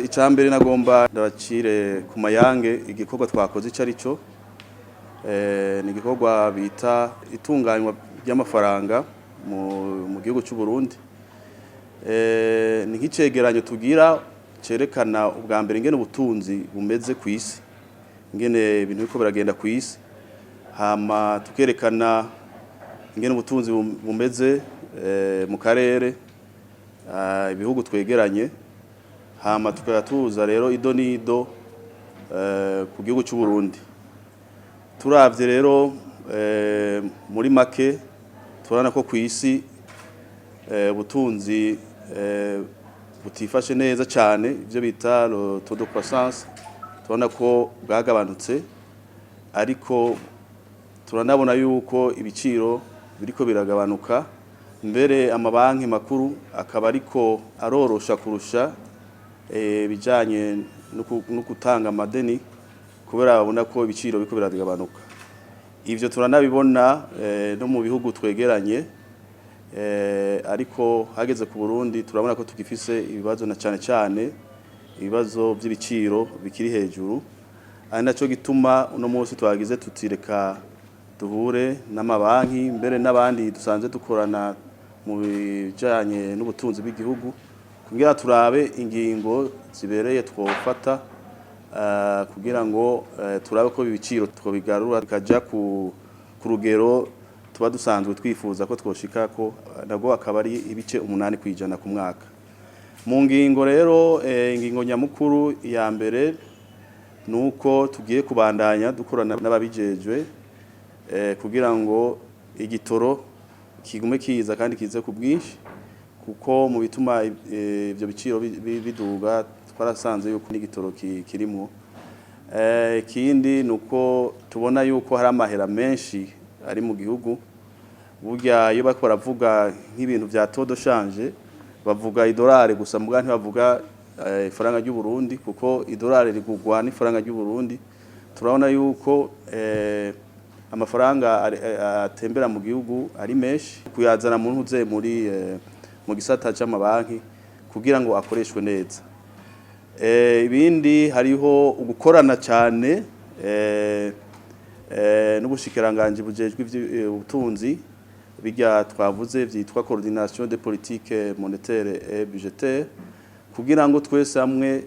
Icambere nagomba ndabacire ku mayange igikorwa twakoze icarico ni igikorwa bita itunganywa ry'amafaranga mu gihugu cy'u Burundi. Ni nk'icegeranyo tugira cerekana ubwa mbere ingene ubutunzi bumeze kw'isi, ingene ibintu biriko biragenda kw'isi, hama tukerekana ingene ubutunzi bumeze mu karere, ibihugu twegeranye, hama tukatuza rero ido nido ku gihugu cy'u Burundi. Turavye rero muri make turana ko kw'isi ubutunzi butifashe neza cyane, ivyo bita le taux de croissance, turana ko bwagabanutse, ariko turanabona yuko ibiciro biriko biragabanuka, mbere amabanki makuru akaba ariko arorosha kurusha bijanye no gutanga amadeni kubera babona ko ibiciro biriko biragabanuka. Ivyo turanabibona no mu bihugu twegeranye, ariko hageze ku Burundi turabona ko tugifise ibibazo na cane ibibazo by'ibiciro bikiri hejuru, ari naco gituma uno munsi twagize tutireka duhure n'amabanki mbere n'abandi dusanze dukorana mu bijanye n'ubutunzi bw'igihugu kugira turabe ingingo zibereye twofata kugira ngo turabe ko ibiciro twobigarura bikaja ku rugero tuba dusanzwe twifuza ko twoshika ko nabwo akaba ari ibice 8% ku mwaka. Mu ngingo rero ingingo nyamukuru ya mbere nuko tugiye kubandanya dukorana n'ababijejwe kugira ngo igitoro kigume kiza kandi kize ku bwinshi, kuko mu bituma ivyo biciro biduga twarasanze yuko n'igitoro kirimo. Ikindi nuko tubona yuko hari amahera menshi ari mu gihugu, burya iyo bariko baravuga nk'ibintu vya taux de change bavuga idolari gusa, muga ntibavuga ifaranga ry'u Burundi, kuko idolari rigugwa n'ifaranga ry'u Burundi. Turabona yuko amafaranga atembera mu gihugu ari menshi, kuyazana mu ntuze mu gisata c'amabanki kugira ngo akoreshwe neza. Ibindi hariho ugukorana cyane n'ubushikiranganje bujejwe ubutunzi, bijya twavuze vyitwa coordination de politique monétaire et budgétaire, kugira ngo twese hamwe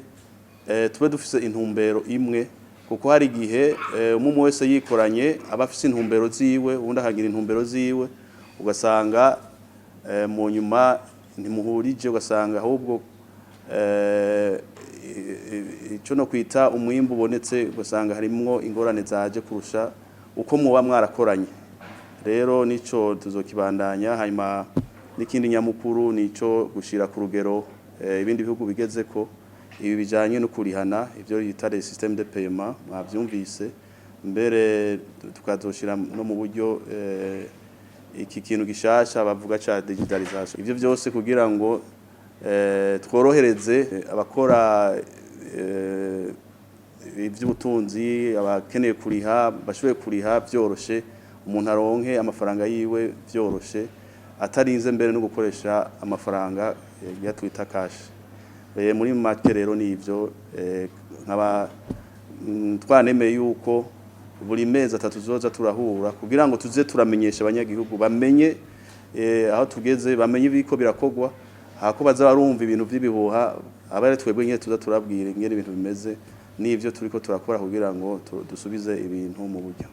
tube dufise intumbero imwe, kuko hari igihe umwe wese yikoranye aba afise intumbero ziwe, ubundi akagira intumbero ziwe, ugasanga mu nyuma ntimuhurije, ugasanga ahubwo ico no kwita umwimbu ubonetse ugasanga harimwo ingorane zaje kurusha uko muba mwarakoranye. Rero nico tuzokibandanya, hanyuma n'ikindi nyamukuru nico gushira ku rugero ibindi bihugu bigezeko, ibi bijanye no kurihana ivyo yita les systèmes de paiement, mwavyumvise, mbere tukazoshira no mu buryo iki kintu gishasha bavuga ca digitalisation. Ivyo byose kugira ngo tworohereze abakora ivy'ubutunzi, abakeneye kuriha bashoboye kuriha vyoroshe, umuntu aronke amafaranga yiwe vyoroshe, atarinze mbere no gukoresha amafaranga ya twita cash. Muri make rero nivyo nkaba twanemeye yuko buri mezi 3 tuzoza turahura kugira ngo tuze turamenyesha abanyagihugu bamenye aho tugeze, bamenye ibiko birakogwa, hako baza barumva ibintu vy'ibihuha, abari twebwe nyene tuza turabwira ingene ibintu bimeze n'ivyo turiko turakora kugira ngo dusubize ibintu mu buryo.